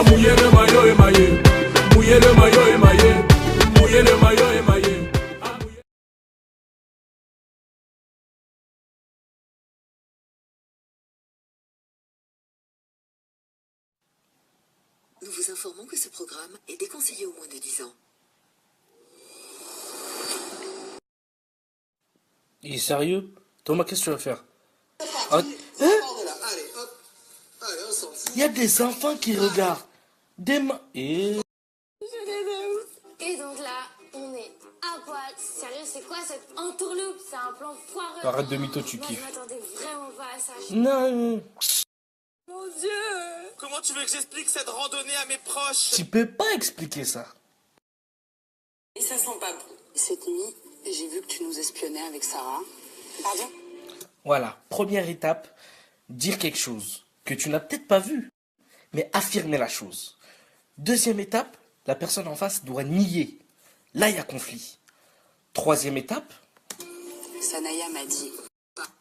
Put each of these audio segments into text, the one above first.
Ah, mouiller le maillot émaillé. Mouiller le maillot émaillé. Mouiller le maillot émaillé. Ah, mouiller... Nous vous informons que ce programme est déconseillé aux moins de 10 ans. Il est sérieux? Thomas, qu'est-ce que tu vas faire? Il y a des enfants qui regardent. Et... Et donc là, on est à poil. Sérieux, c'est quoi cette entourloupe? C'est un plan foireux. Arrête de mytho, tu Moi, kiffes. je m'attendais vraiment pas à ça. Non, Mon Dieu! Comment tu veux que j'explique cette randonnée à mes proches? tu peux pas expliquer ça. Et ça sent pas bon. Cette nuit, j'ai vu que tu nous espionnais avec Sarah. Pardon? Voilà, première étape, dire quelque chose que tu n'as peut-être pas vu, mais affirmer la chose. Deuxième étape, la personne en face doit nier. Là, il y a conflit. Troisième étape, Sanaya m'a dit.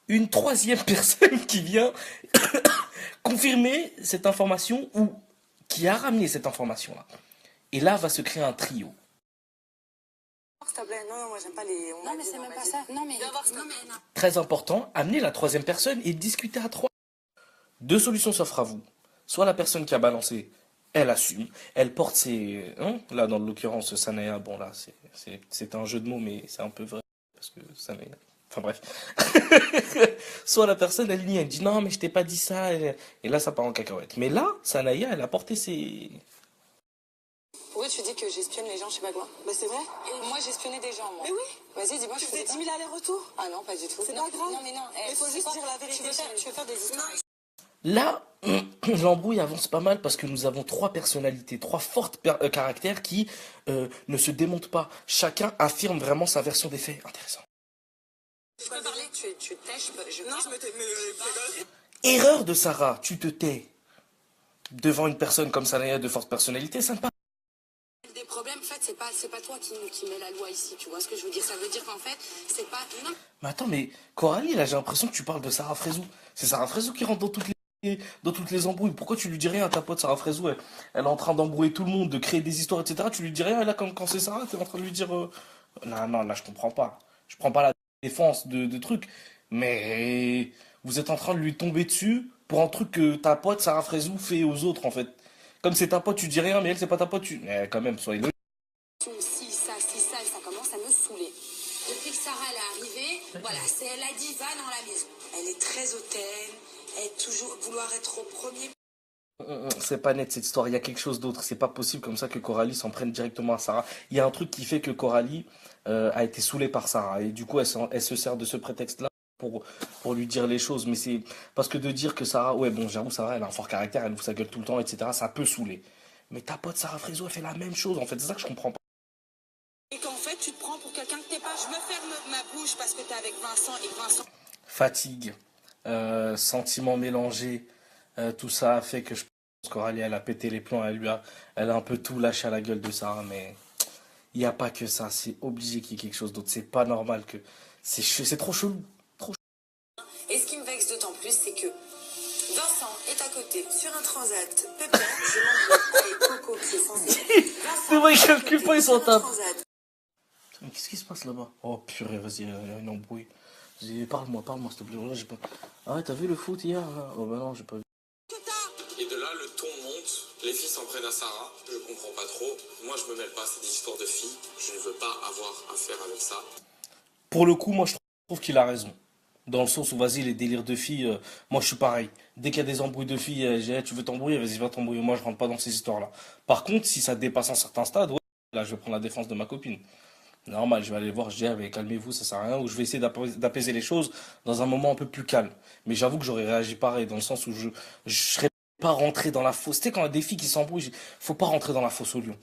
une troisième personne qui vient confirmer cette information ou qui a ramené cette information-là. Et là, va se créer un trio. S'il te plaît, non, moi j'aime pas les. Non, mais c'est même pas ça. Non, mais. Très important, amener la troisième personne et discuter à trois. Deux solutions s'offrent à vous. Soit la personne qui a balancé, elle assume, elle porte ses... là, dans l'occurrence, Sanaya, bon là, c'est un jeu de mots, mais c'est un peu vrai, parce que Sanaya... Enfin bref. Soit la personne, elle nie, elle dit non, mais je t'ai pas dit ça, et là, ça part en cacahuète. Mais là, Sanaya, elle a porté ses... Pourquoi tu dis que j'espionne les gens, je sais pas quoi? Bah c'est vrai. Et moi j'espionnais des gens, moi. Mais oui. Vas-y, dis-moi, je faisais 10 000 allers-retours. Ah non, pas du tout. C'est pas grave. Non, mais non. Il faut juste dire la vérité. Tu veux faire des histoires. Là, l'embrouille avance pas mal parce que nous avons trois personnalités, trois fortes caractères qui ne se démontent pas. Chacun affirme vraiment sa version des faits. Intéressant. Je peux parler? Tu t'es, je Non, je me tais, mais Erreur de Sarah, tu te tais. Devant une personne comme Sanaya de forte personnalité, sympa. des problèmes, en fait, c'est pas toi qui mets la loi ici, tu vois ce que je veux dire? Ça veut dire qu'en fait, c'est pas... Non. Mais attends, mais Coralie, là, j'ai l'impression que tu parles de Sarah Frézou. C'est Sarah Frézou qui rentre dans toutes les embrouilles. Pourquoi tu lui dis rien à ta pote Sarah Frézou? Elle est en train d'embrouiller tout le monde, de créer des histoires, etc. Tu lui dis rien, et là, quand c'est Sarah, t'es en train de lui dire... Non, là, je comprends pas. Je prends pas la défense de trucs. Mais vous êtes en train de lui tomber dessus pour un truc que ta pote Sarah Frézou fait aux autres, en fait. Comme c'est ta pote, tu dis rien, mais elle, c'est pas ta pote, tu... Mais quand même, soyez logiques. Si ça, et ça commence à me saouler. Depuis que Sarah elle est arrivée, voilà, c'est elle a dit va dans la maison. Elle est très hautaine, elle est toujours vouloir être au premier. C'est pas net cette histoire, il y a quelque chose d'autre. C'est pas possible comme ça que Coralie s'en prenne directement à Sarah. Il y a un truc qui fait que Coralie a été saoulée par Sarah. Et du coup, elle se sert de ce prétexte-là pour lui dire les choses. Mais c'est parce que de dire que Sarah, ouais, bon, j'avoue, Sarah, elle a un fort caractère, elle ouvre sa gueule tout le temps, etc. Ça peut saouler. Mais ta pote Sarah Frézou, elle fait la même chose, en fait. C'est ça que je comprends pas. Et qu'en fait, tu te prends pour quelqu'un que t'es pas. Je me ferme ma bouche parce que t'es avec Vincent et Vincent. Fatigue, sentiments mélangés, tout ça a fait que je pense qu'Aurélie, elle a pété les plombs, elle a un peu tout lâché à la gueule de Sarah, mais il n'y a pas que ça, c'est obligé qu'il y ait quelque chose d'autre, c'est pas normal que... C'est trop chelou, trop chelou. Et ce qui me vexe d'autant plus, c'est que Vincent est à côté sur un transat. Pépère, je m'embrouille avec Coco qui est censé. C'est vrai, il calcule pas, il s'en tape. Transat. Mais qu'est-ce qui se passe là-bas? Oh purée, vas-y, il y a une embrouille. Parle-moi, s'il te plaît. Là, j'ai pas... Ah ouais, t'as vu le foot hier là? Oh bah non, j'ai pas vu. Et de là, le ton monte, les filles s'en prennent à Sarah, je comprends pas trop. Moi, je me mêle pas, c'est des histoires de filles, je ne veux pas avoir affaire avec ça. Pour le coup, moi je trouve qu'il a raison. Dans le sens où, vas-y, les délires de filles, moi je suis pareil. Dès qu'il y a des embrouilles de filles, tu veux t'embrouiller, vas-y, va t'embrouiller. Moi je rentre pas dans ces histoires-là. Par contre, si ça dépasse un certain stade, ouais, là je vais prendre la défense de ma copine. Normal, je vais aller voir, je dis, ah, mais calmez-vous, ça sert à rien, ou je vais essayer d'apaiser les choses dans un moment un peu plus calme. Mais j'avoue que j'aurais réagi pareil, dans le sens où je serais pas rentré dans la fosse. Tu sais, quand il y a des filles qui s'embrouillent, faut pas rentrer dans la fosse au lion.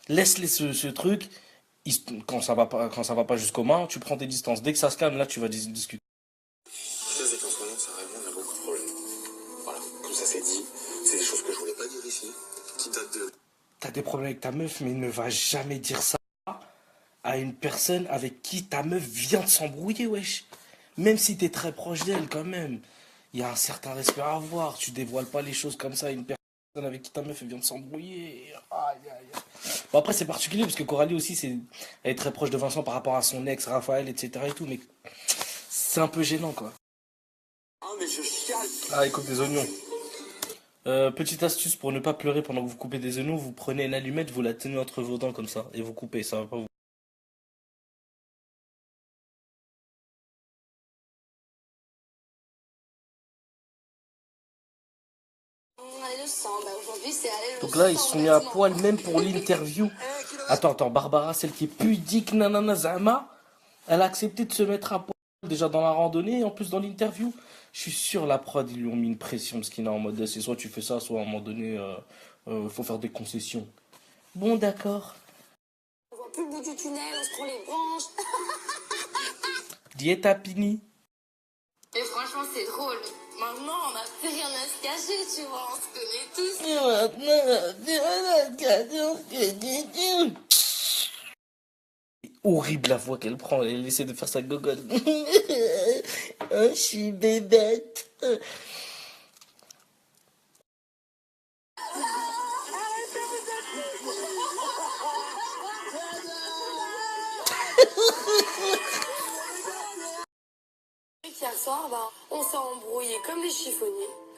Laisse-les ce truc, quand ça va pas jusqu'aux mains, tu prends tes distances. Dès que ça se calme, là, tu vas discuter. C'est qu'en ce moment, ça répond à beaucoup de problèmes. Voilà, comme ça c'est dit, c'est des choses que je voulais pas dire ici, qui datent de... T'as des problèmes avec ta meuf, mais ne va jamais dire ça à une personne avec qui ta meuf vient de s'embrouiller, wesh. Même si t'es très proche d'elle, quand même. Il y a un certain respect à avoir. Tu dévoiles pas les choses comme ça à une personne. avec qui ta meuf elle vient de s'embrouiller. Aïe, aïe, aïe. Bon, après, c'est particulier parce que Coralie aussi, elle est très proche de Vincent par rapport à son ex, Raphaël, etc. et tout, mais c'est un peu gênant, quoi. Ah, mais je chiale. Ah, il coupe des oignons. Petite astuce pour ne pas pleurer pendant que vous coupez des oignons, vous prenez une allumette, vous la tenez entre vos dents comme ça, et vous coupez, ça va pas vous. Aller le sang, bah aujourd'hui c'est aller le Donc là, ils sang, se sont mis à bêtement. poil même pour l'interview. Attends, Barbara, celle qui est pudique, nanana, Zama, elle a accepté de se mettre à poil déjà dans la randonnée et en plus dans l'interview. Je suis sûr, la prod, ils lui ont mis une pression, ce qui est en mode, c'est soit tu fais ça, soit à un moment donné, faut faire des concessions. Bon, d'accord. On voit plus le bout du tunnel, on se prend les branches. Dieta Pini. Et franchement c'est drôle. Maintenant on a plus rien à se cacher, tu vois, on se connaît tous. Horrible la voix qu'elle prend, elle essaie de faire sa gogolle. Oh, je suis bébête. Hier soir, bah, on s'est embrouillé comme des chiffonniers.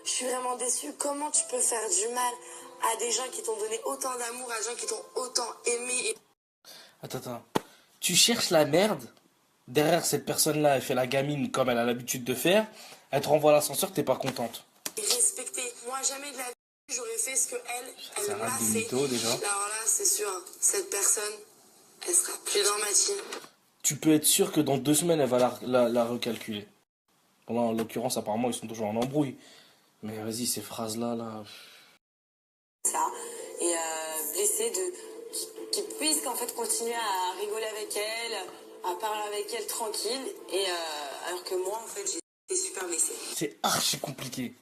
Je suis vraiment déçue. Comment tu peux faire du mal à des gens qui t'ont donné autant d'amour, à des gens qui t'ont autant aimé Attends. Tu cherches la merde. Derrière cette personne-là, elle fait la gamine comme elle a l'habitude de faire. Elle te renvoie à l'ascenseur, t'es pas contente. et respecté? Moi, jamais de la vie, j'aurais fait ce que Ça elle m'a rate des fait. mythos, déjà. Alors là, c'est sûr, cette personne, elle sera plus dans ma team. Tu peux être sûr que dans 2 semaines, elle va la recalculer. Bon, là, en l'occurrence, apparemment, ils sont toujours en embrouille. Mais vas-y, ces phrases-là, là... Ça, et blessé qu'il puisse en fait continuer à rigoler avec elle, à parler avec elle tranquille, et alors que moi, en fait, j'étais super blessée. C'est archi compliqué.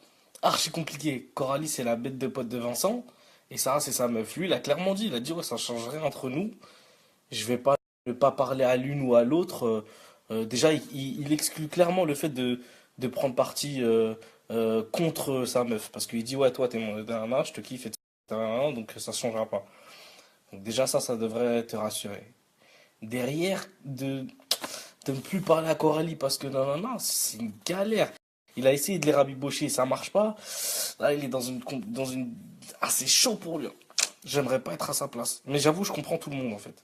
Archi compliqué. Coralie, c'est la bête de pote de Vincent. Et Sarah, c'est sa meuf. Lui, il a clairement dit, il a dit, ouais, ça change rien entre nous. Je vais pas parler à l'une ou à l'autre. Déjà, il exclut clairement le fait de prendre parti contre sa meuf. Parce qu'il dit, ouais, toi, t'es mon dernier, je te kiffe, etc. Donc ça ne changera pas. Donc déjà, ça devrait te rassurer. Derrière, de ne plus parler à Coralie parce que non, c'est une galère. Il a essayé de les rabibocher, ça marche pas. Là, il est dans une... Ah, c'est chaud pour lui. J'aimerais pas être à sa place. Mais j'avoue, je comprends tout le monde, en fait.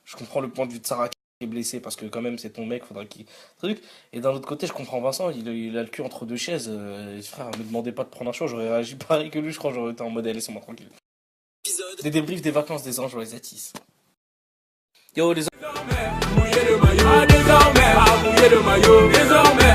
Je comprends le point de vue de Sarah qui est blessée parce que quand même, c'est ton mec, faudrait qu'il... Truc. Et d'un autre côté, je comprends Vincent, il a le cul entre deux chaises. Frère, me demandez pas de prendre un choix, j'aurais réagi pareil que lui, je crois, j'aurais été en mode, laissez-moi tranquille. Des débriefs des vacances des anges, les Atis. Yo, les Mouiller le maillot, désormais, à mouiller le maillot, désormais.